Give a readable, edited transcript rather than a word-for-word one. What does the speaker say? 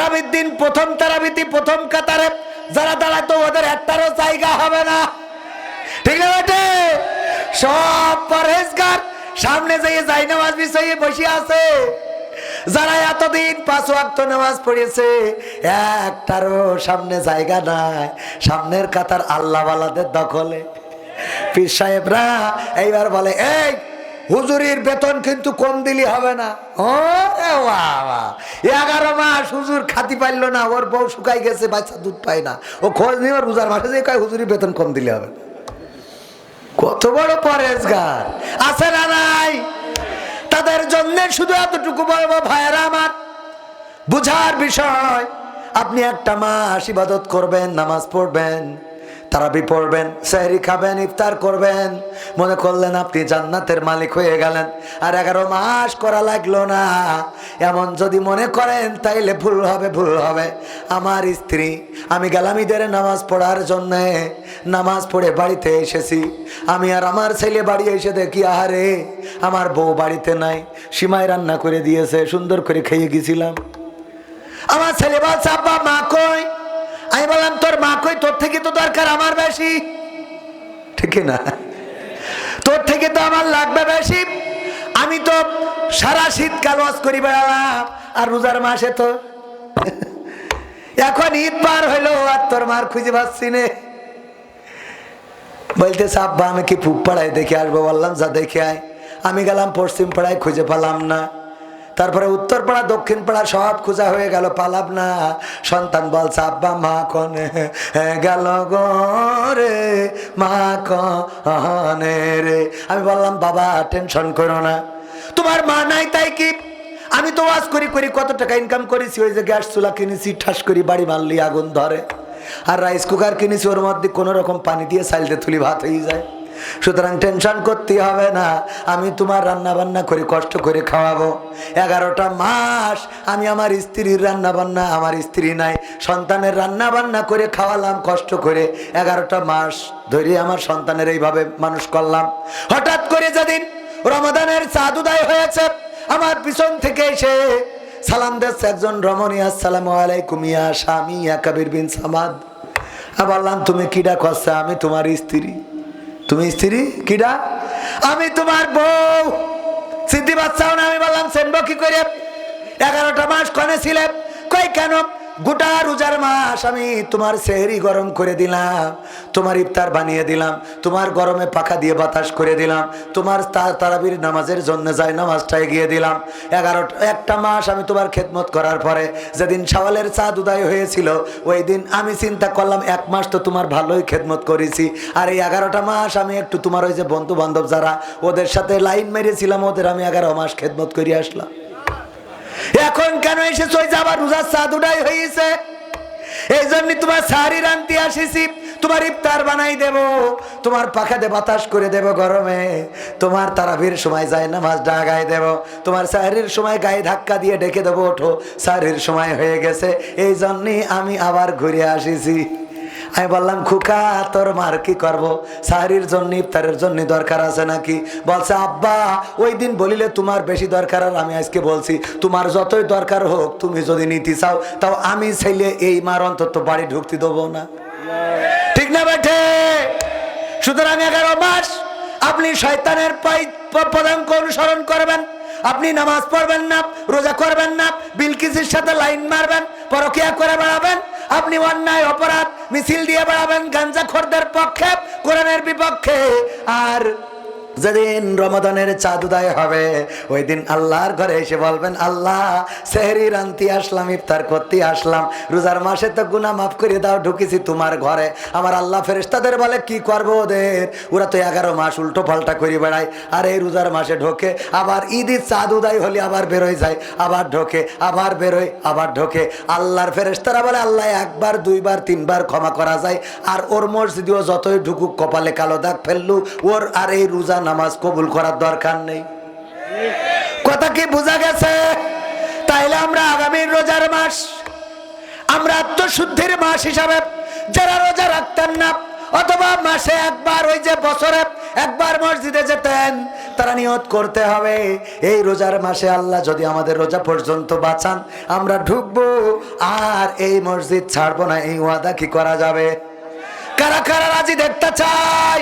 তারাবির দিন প্রথম তারাবিতে প্রথম কাতারে যারা দাঁড়াতো ওদের একটারও জায়গা হবে না, ঠিক না বেটে? সব পরহেজগার সামনে যেয়ে যাই নামাজ বিছাইয়ে বসে আছে। যারা এতদিন 5 ওয়াক্ত নামাজ পড়েছে একটারও সামনে জায়গা নাই, সামনের কাতার আল্লাহওয়ালাদের দখলে। পীর সাহেবরা এইবার বলে, এই হুজুরির বেতন কিন্তু কম দিলি হবে না। ও বাবা, 11 মাস হুজুর খাতি পারলো না, ওর বউ শুকাই গেছে, বাচ্চা দুধ পায় না, ও খোঁজ নিয়ে রোজার মাসে যে কয় হুজুরির বেতন কম দিলে হবে না। কত বড় পরেজগার আছে না নাই? তাদের জন্য শুধু এতটুকু বলবো, ভাইয়েরা আমার, বুঝার বিষয়। আপনি একটা মাস ইবাদত করবেন, নামাজ পড়বেন, তারাবি পড়বেন, সেহরি খাবেন, ইফতার করবেন, মনে করলেন আপনি জান্নাতের মালিক হয়ে গেলেন। আর 11 মাস করা লাগলো না, এমন যদি মনে করেন তাইলে ভুল হবে, ভুল হবে। আমার স্ত্রী, আমি গেলাম ঈদের নামাজ পড়ার জন্যে, নামাজ পড়ে বাড়িতে এসেছি, আমি আর আমার ছেলে বাড়ি এসে দেখি আহারে আমার বউ বাড়িতে নাই, সীমায় রান্না করে দিয়েছে, সুন্দর করে খেয়ে গেছিলাম। আমার ছেলে বলছে, আব্বা মা কই? আমি বললাম, তোর মা কই? তোর থেকে তো দরকার আমার বেশি, ঠিক না? তোর থেকে তো আমার লাগবে বেশি। আমি তো সারা শীতকাল ওয়াজ করি বেড়ালাম, আর রোজার মাসে তো এখন ঈদ পার হইলো আর তোর মার খুঁজে পাচ্ছি নে। বলতেছে, আব্বা আমি কি পূব পাড়ায় দেখে আসবো? বললাম, যা দেখে আয়। আমি গেলাম পশ্চিম পাড়ায়, খুঁজে পেলাম না। তারপরে উত্তর পাড়া, দক্ষিণ পাড়া সব খোঁজা হয়ে গেল, পালাম না। সন্তান বলছে, আব্বা মা কনে গেল গো রে, মা কনে রে। আমি বললাম, বাবা টেনশন করো না, তোমার মা নাই তাই কি? আমি তো ওয়াজ করি করি কত টাকা ইনকাম করেছি। ওই যে গ্যাস চুলা কিনেছি, ঠাস করি বাড়ি মারলি আগুন ধরে। আর রাইস কুকার কিনেছি, ওর মধ্যে কোনো রকম পানি দিয়ে চাইলে তুলি ভাত হয়ে যায়। সুতরাং টেনশন করতে হবে না, আমি তোমার রান্না বান্না করে কষ্ট করে খাওয়াবো। 11টা মাস আমি আমার স্ত্রীর রান্না বান্না, আমার স্ত্রী নাই, সন্তানের রান্না বান্না করে খাওয়ালাম কষ্ট করে। 11টা মাস ধরে আমার সন্তানের এইভাবে মানুষ করলাম। হঠাৎ করে যেদিন রমাদানের চাঁদ উদয় হয়েছে, আমার পিছন থেকে এসে সালাম দিচ্ছে একজন রমণী, আসসালামু আলাইকুম ইয়া স্বামী ইয়া কবির বিন সামাদ। বললাম, তুমি কিডা করছে? আমি তোমার স্ত্রী। তুমি স্ত্রী? কিডা? আমি তোমার বউ। সিদ্ধি বাচ্চাও না। আমি বললাম, চেনবো কি করে? 11টা মাস কনে ছিলে? কই কেন? গোটা রোজার মাস আমি তোমার সেহরি গরম করে দিলাম, তোমার ইফতার বানিয়ে দিলাম, তোমার গরমে পাখা দিয়ে বাতাস করে দিলাম, তোমার তারাবির নামাজের জন্য যায় নামাজটা এগিয়ে দিলাম। একটা মাস আমি তোমার খেদমত করার পরে যেদিন শাওয়ালের চাঁদ উদয় হয়েছিল, ওই দিন আমি চিন্তা করলাম 1 মাস তো তোমার ভালোই খেদমত করেছি, আর এই 11টা মাস আমি একটু তোমার ওই যে বন্ধু বান্ধব যারা ওদের সাথে লাইন মেরেছিলাম, ওদের আমি 11 মাস খেদমত করে আসলাম। এখন কেন এসেছো? ওই যে আবার রোজার চাঁদ উদয় হয়েছে, এই জন্য তোমার সাহারি রান্তি আসিছি, তোমার ইফতার বানাই দেব, তোমার পাখাতে বাতাস করে দেব গরমে, তোমার তারাবির সময় যায় নামাজ ডাগাই দেব, তোমার সাহারির সময় গায়ে ধাক্কা দিয়ে ডেকে দেবো, ওঠো সাহারির সময় হয়ে গেছে, এই জন্যই আমি আবার ঘুরে আসিছি। আমি বললাম, খুকা তোর মার কি করবো? সাহারির জন্য ইফতারের জন্য দরকার আছে নাকি? বলছে, আব্বা ওই দিন বলিলে তোমার বেশি দরকার, আর আমি আজকে বলছি তোমার যতই দরকার হোক, তুমি যদি নিতে চাও তাও আমি ছেলে এই মার অন্তত বাড়ি ঢুকতে দেবো না, ঠিক না বেঠে? সুতরাং 11 মাস আপনি শয়তানের পদাঙ্ক অনুসরণ করবেন, আপনি নামাজ পড়বেন না, রোজা করবেন না, বিলকিসের সাথে লাইন মারবেন, পরকিয়া করে বেড়াবেন, আপনি অন্যায় অপরাধ মিছিল দিয়ে বেড়াবেন গাঞ্জাখোরদের পক্ষে, কোরআনের বিপক্ষে। আর যেদিন রমাদানের চাঁদ উদয় হবে, ওই দিন আল্লাহর ঘরে এসে বলবেন, আল্লাহ সেহরি রান্তি আসলাম, ইফতার করতে আসলাম, রোজার মাসে তো গুনাহ মাফ করে দাও, ঢুকেছি তোমার ঘরে। আমার আল্লাহ ফেরেশতাদের বলে, কি করবো ওদের? ওরা তো 11 মাস উল্টো পাল্টা করে বেড়ায়, আর এই রোজার মাসে ঢোকে, আবার ঈদের চাঁদ উদয় হলে আবার বেরোয় যায়, আবার ঢোকে, আবার বেরোয়, আবার ঢোকে। আল্লাহর ফেরেশতারা বলে, আল্লাহ 1 বার 2 বার 3 বার ক্ষমা করা যায়, আর ওর মসজিদেও যতই ঢুকুক কপালে কালো দাগ ফেললু, ওর আর এই রোজা নামাজ কবুল করার দরকার নেই। কথা কি বোঝা গেছে? তাইলে আমরা আগামী রোজার মাস আমরা আত্মশুদ্ধির মাস হিসাবে যারা রোজা রাখতেন না, অথবা মাসে একবার, ওই যে বছরে একবার মসজিদে যেতেন, তারা নিয়ত করতে হবে এই রোজার মাসে আল্লাহ যদি আমাদের রোজা পর্যন্ত বাঁচান আমরা ঢুকবো আর এই মসজিদ ছাড়বো না। এই ওয়াদা কি করা যাবে? কারা কারা রাজি দেখতে চাই?